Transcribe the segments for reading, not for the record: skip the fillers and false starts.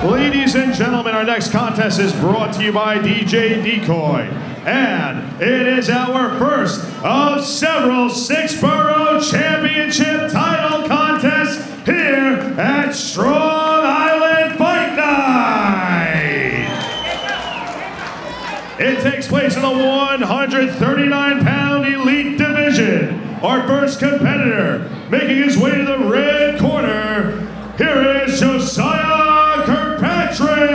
Ladies and gentlemen, our next contest is brought to you by DJ Decoy. And it is our first of several six-borough championship title contests here at Strong Island Fight Night. It takes place in the 139-pound elite division. Our first competitor, making his way to the red corner, here is Josiah Kirkpatrick.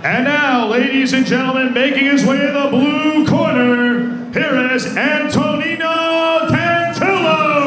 And now, ladies and gentlemen, making his way to the blue corner, here is Antonino Tantillo.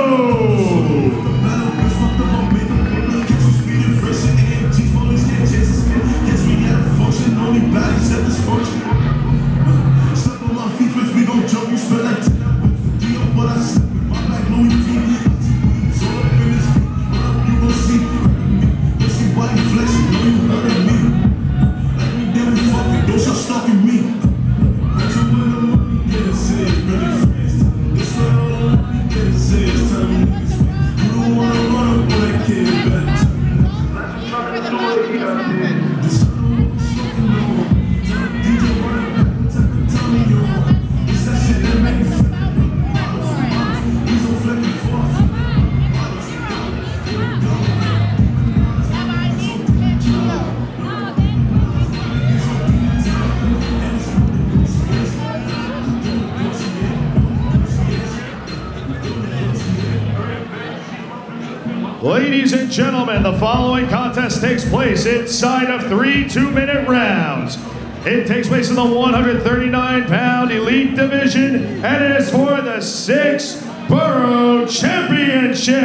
Ladies and gentlemen, the following contest takes place inside of 3 two-minute rounds. It takes place in the 139-pound elite division, and it is for the six-borough championship.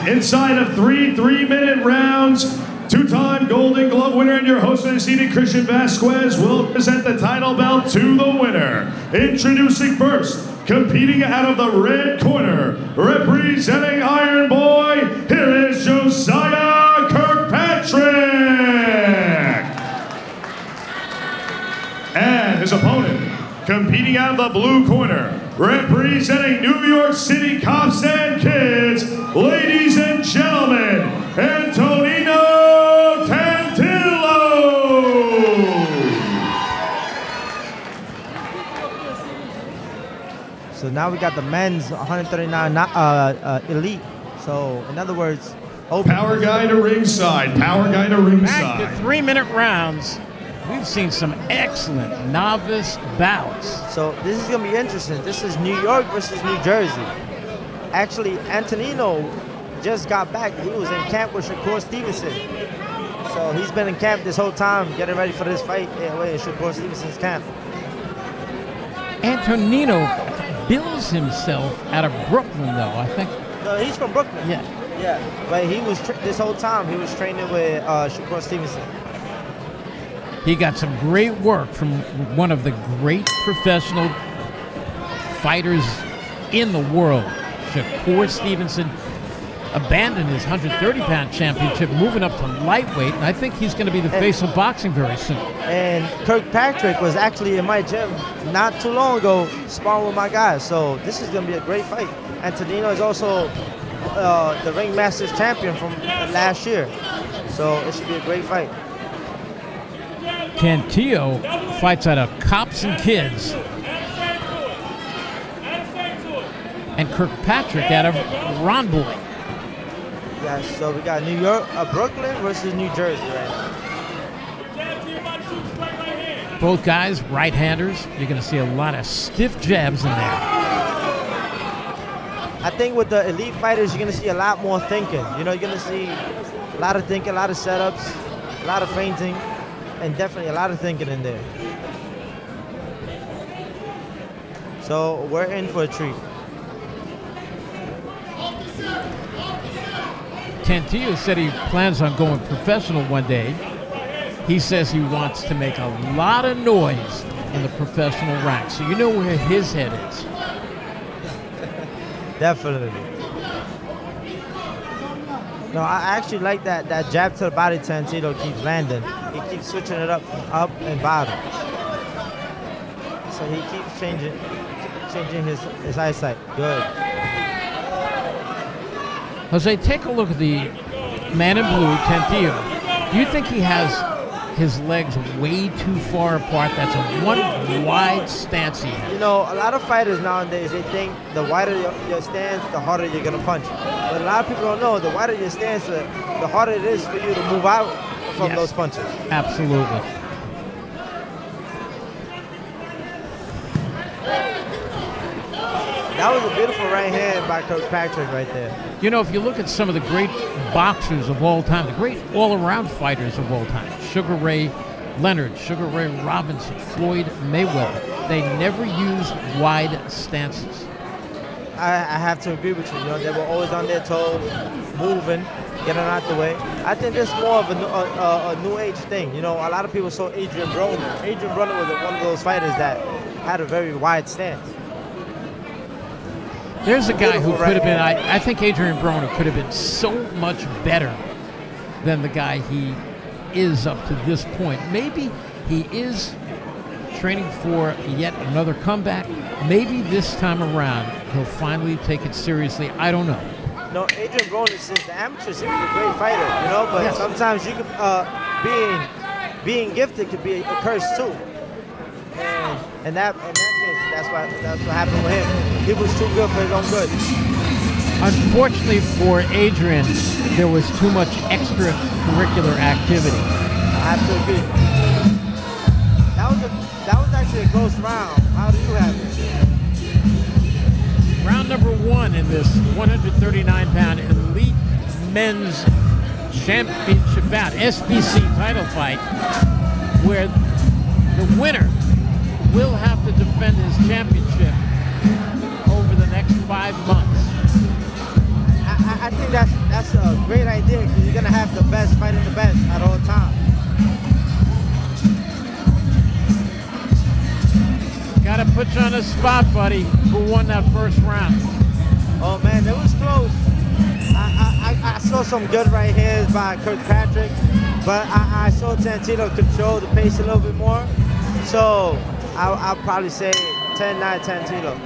Inside of 3 three-minute rounds, two-time Golden Glove winner and your host for this evening, Christian Vasquez, will present the title belt to the winner. Introducing first, competing out of the red corner, representing Iron Boy, here is Josiah Kirkpatrick. And his opponent, competing out of the blue corner, representing New York City Cops and Kids, ladies and gentlemen, Antonino Tantillo. So now we got the men's 139 elite. So in other words, power guy to ringside. Power guy to ringside. Back to 3-minute rounds. We've seen some excellent novice bouts. So this is going to be interesting. This is New York versus New Jersey. Actually, Antonino just got back. He was in camp with Shakur Stevenson. So he's been in camp this whole time, getting ready for this fight in Shakur Stevenson's camp. Antonino bills himself out of Brooklyn, though, I think. No, he's from Brooklyn. Yeah. Yeah, but he was, this whole time, he was training with Shakur Stevenson. He got some great work from one of the great professional fighters in the world. Shakur Stevenson abandoned his 130-pound championship, moving up to lightweight, and I think he's going to be the face of boxing very soon. And Kirkpatrick was actually in my gym not too long ago, sparring with my guys, so this is going to be a great fight. Antonino is also the Ring Masters champion from last year, so it should be a great fight. Tantillo fights out of Cops and Kids, and Kirkpatrick out of Ronboy. Yeah, so we got New York, Brooklyn versus New Jersey right now. Both guys right-handers. You're going to see a lot of stiff jabs in there. I think with the elite fighters, you're going to see a lot more thinking. You know, you're going to see a lot of thinking, a lot of setups, a lot of feinting, and definitely a lot of thinking in there. So we're in for a treat. Tantillo said he plans on going professional one day. He says he wants to make a lot of noise in the professional ranks. So you know where his head is. Definitely. No, I actually like that jab to the body Tantillo keeps landing. He keeps switching it up from up and bottom. So he keeps changing his eyesight. Good. Jose, take a look at the man in blue, Tantillo. Do you think he has his legs way too far apart? That's a one wide stance he has. You know, a lot of fighters nowadays, they think the wider your stance, the harder you're going to punch. But a lot of people don't know, the wider your stance, the harder it is for you to move out from those punches. Absolutely. That was a beautiful right hand by Kirkpatrick right there. You know, if you look at some of the great boxers of all time, the great all-around fighters of all time, Sugar Ray Leonard, Sugar Ray Robinson, Floyd Mayweather, they never used wide stances. I have to agree with you. You know, they were always on their toes, moving, getting out the way. I think this is more of a new age thing. You know, a lot of people saw Adrian Broner. Adrian Broner was one of those fighters that had a very wide stance. There's a guy who could have been, I think Adrian Broner could have been so much better than the guy he is up to this point. Maybe he is training for yet another comeback. Maybe this time around he'll finally take it seriously. I don't know. No, Adrian Broner, since the amateurs, he was a great fighter, you know, but sometimes you could, being gifted could be a curse too. And in that case, that's what happened with him. He was too good for his own good. Unfortunately for Adrian, there was too much extracurricular activity. I have to agree. That was actually a close round. How do you have it? Round number one in this 139-pound elite men's championship bout, SBC title fight, where the winner will have to defend his championship over the next 5 months. I think that's a great idea because you're going to have the best fighting the best at all times. Got to put you on the spot, buddy. Who won that first round? Oh, man, it was close. I saw some good right hands by Kirkpatrick, but I saw Tantillo control the pace a little bit more. So I'll probably say 10-9 Tantillo.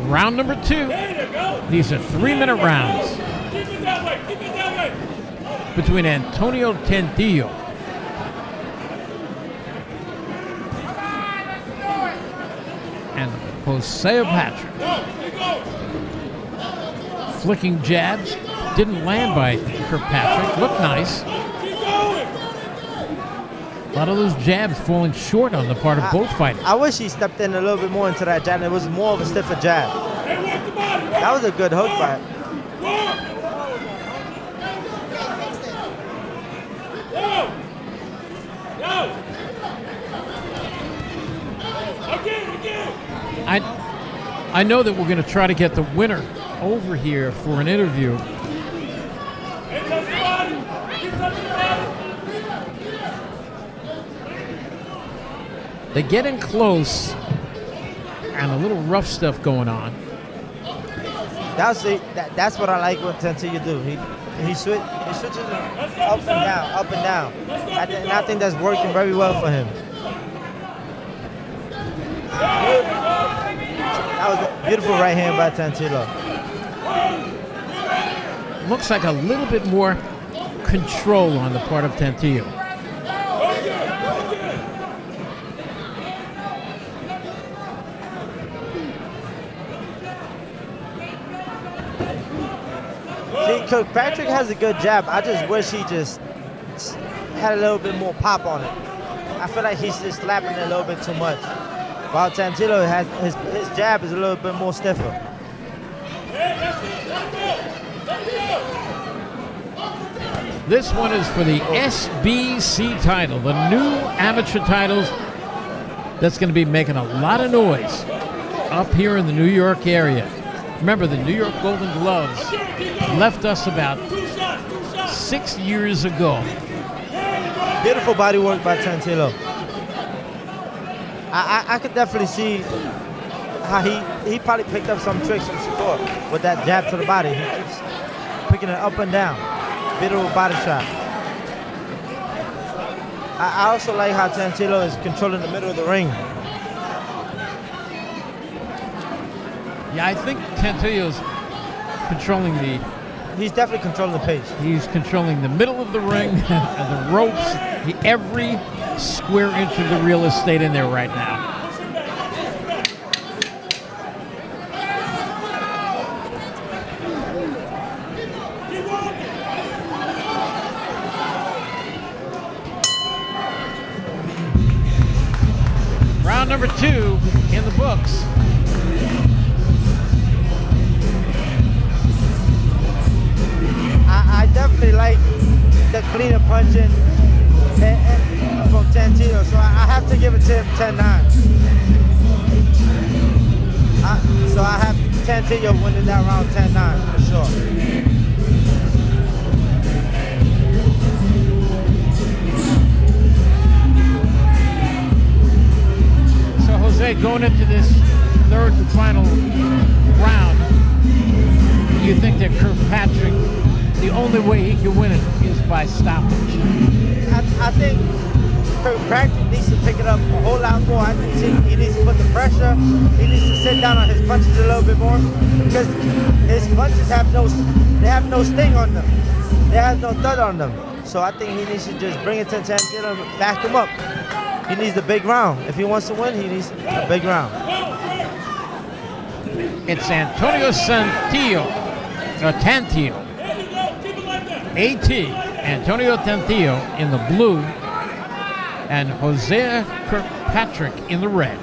Round number two. These are 3-minute rounds between Antonio Tantillo and Josiah Kirkpatrick. Flicking jabs. Didn't land by Kirkpatrick. Looked nice. A lot of those jabs falling short on the part of both fighters. I wish he stepped in a little bit more into that jab. It was more of a stiffer jab. That was a good hook by him. I know that we're going to try to get the winner over here for an interview. They get in close and a little rough stuff going on. That's what I like what Tantillo do. He switches up and down. And I think that's working very well for him. That was a beautiful right hand by Tantillo. Looks like a little bit more control on the part of Tantillo. See, Kirkpatrick has a good jab. I just wish he just had a little bit more pop on it. I feel like he's just slapping it a little bit too much. While Tantillo has his jab is a little bit more stiffer. This one is for the SBC title, the new amateur titles that's going to be making a lot of noise up here in the New York area. Remember, the New York Golden Gloves left us about 6 years ago. Beautiful body work by Tantillo. I could definitely see how he probably picked up some tricks from Shakur with that jab to the body. He keeps picking it up and down. Beautiful body shot. I also like how Tantillo is controlling the middle of the ring. Yeah, I think Tantillo's controlling the... He's definitely controlling the pace. He's controlling the middle of the ring, and the ropes, every square inch of the real estate in there right now. Round number 2 in the books. I definitely like the cleaner punching from Tantillo, so I have to give it to him 10-9. So I have Tantillo winning that round 10-9 for sure. So Jose, going into this third and final round, you think that Kirkpatrick, the only way he can win it is by stoppage? I think Kirkpatrick needs to pick it up a whole lot more. I think he needs to put the pressure. He needs to sit down on his punches a little bit more, because his punches have no sting on them. They have no thud on them. So I think he needs to just bring it to Tantillo and back him up. He needs the big round. If he wants to win, he needs a big round. It's Antonio Tantillo. Antonio Tantillo in the blue, and Josiah Kirkpatrick in the red.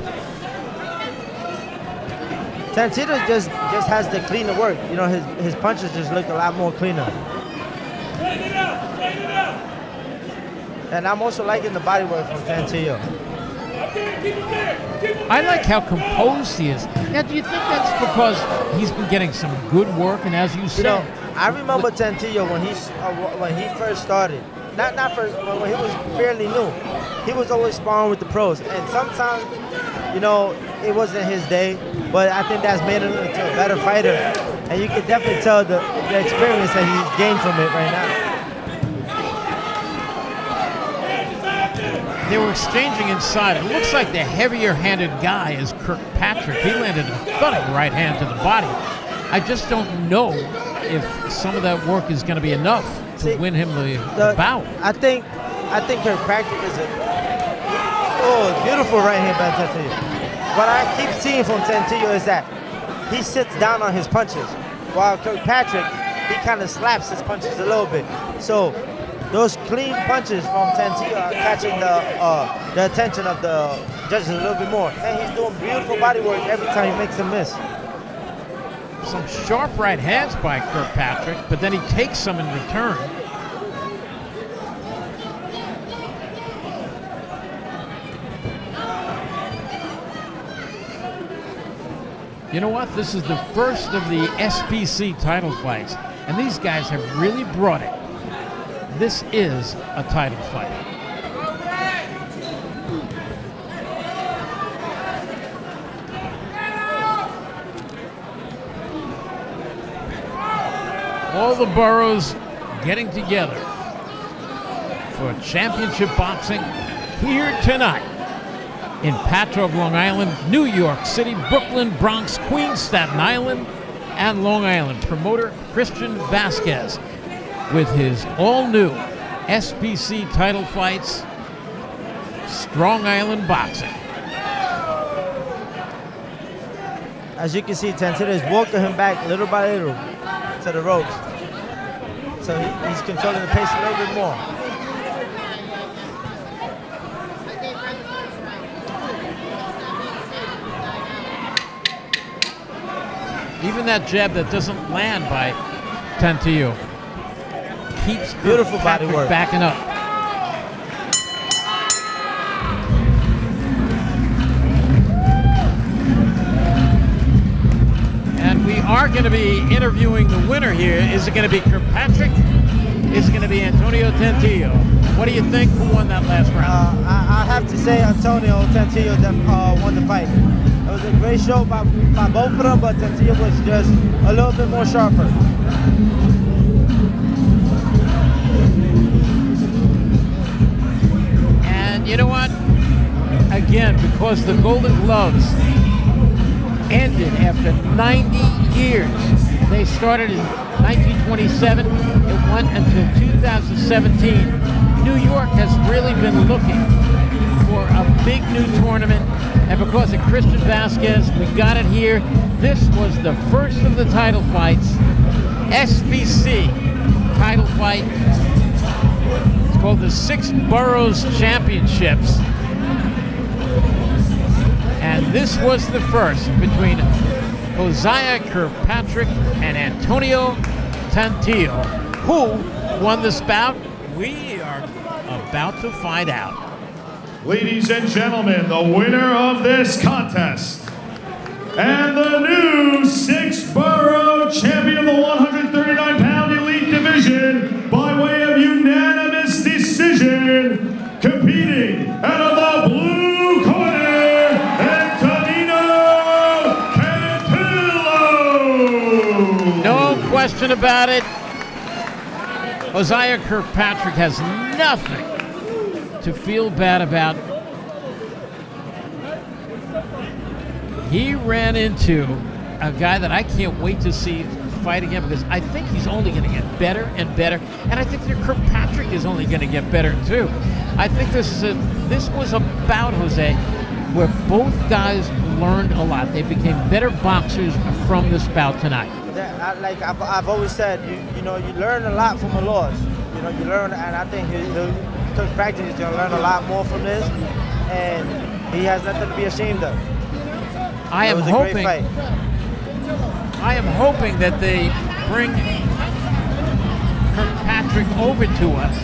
Tantillo just has the cleaner work. You know, his punches just look a lot more cleaner. And I'm also liking the body work from Tantillo. I like how composed he is. Now, do you think that's because he's been getting some good work? And as you said, you know, I remember Tantillo when he first started. Not first, when he was fairly new. He was always sparring with the pros, and sometimes, you know, it wasn't his day. But I think that's made him into a better fighter, and you can definitely tell the experience that he's gained from it right now. They were exchanging inside. It looks like the heavier-handed guy is Kirkpatrick. He landed a thudding right hand to the body. I just don't know if some of that work is going to be enough to win him the bout. I think Kirkpatrick is a beautiful right hand by Tantillo. What I keep seeing from Tantillo is that he sits down on his punches, while Kirkpatrick, he kind of slaps his punches a little bit. So those clean punches from Tantillo are catching the attention of the judges a little bit more. And he's doing beautiful body work every time he makes a miss. Some sharp right hands by Kirkpatrick, but then he takes some in return. You know what? This is the first of the SBC title fights, and these guys have really brought it. This is a title fight. All the boroughs getting together for championship boxing here tonight in Patrol, Long Island, New York City, Brooklyn, Bronx, Queens, Staten Island, and Long Island. Promoter KRISTIAN VASQUEZ with his all-new SBC title fights, Strong Island Boxing. As you can see, Tantillo is walking him back little by little to the ropes. So he's controlling the pace a little bit more. Even that jab that doesn't land by Tantillo keeps Beautiful body Kirkpatrick work. backing up. And we are going to be interviewing the winner here. Is it going to be Kirkpatrick? Is it going to be Antonio Tantillo? What do you think? Who won that last round? I have to say Antonio Tantillo won the fight. It was a great show by both of them, but Tantillo was just a little bit more sharper. And you know what? Again, because the Golden Gloves ended after 90 years. They started in 1927. It went until 2017. New York has really been looking for a big new tournament, and because of Christian Vasquez, we got it here. This was the first of the title fights, SBC title fight. It's called the Six Boroughs Championships. And this was the first between Josiah Kirkpatrick and Antonio Tantillo. Who won this bout? We are about to find out. Ladies and gentlemen, the winner of this contest and the new six-borough champion of the 139-pound elite division by way of unanimous decision, competing out of the blue corner, Antonino Tantillo. No question about it. Josiah Kirkpatrick has nothing to feel bad about. He ran into a guy that I can't wait to see fight again, because I think he's only going to get better and better, and I think that Kirkpatrick is only going to get better too. I think this was a bout, Jose, where both guys learned a lot. They became better boxers from this bout tonight. Like I've always said, you learn a lot from a loss. You learn, and I think Kirkpatrick is going to learn a lot more from this, and he has nothing to be ashamed of. I am hoping that they bring Kirkpatrick over to us